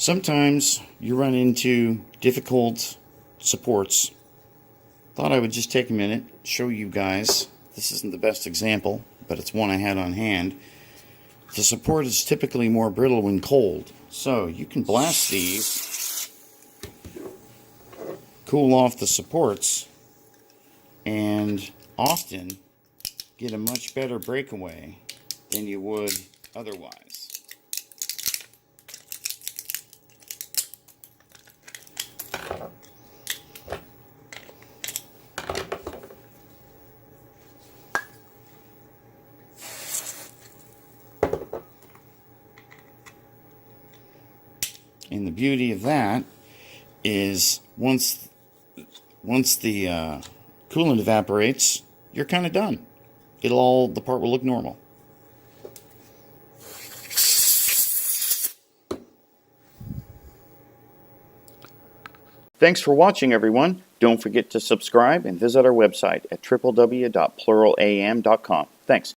Sometimes you run into difficult supports. Thought I would just take a minute, show you guys. This isn't the best example, but it's one I had on hand. The support is typically more brittle when cold, so you can blast these, cool off the supports, and often get a much better breakaway than you would otherwise. And the beauty of that is once the coolant evaporates, you're kind of done. The part will look normal. Thanks for watching, everyone. Don't forget to subscribe and visit our website at www.pluralam.com. Thanks.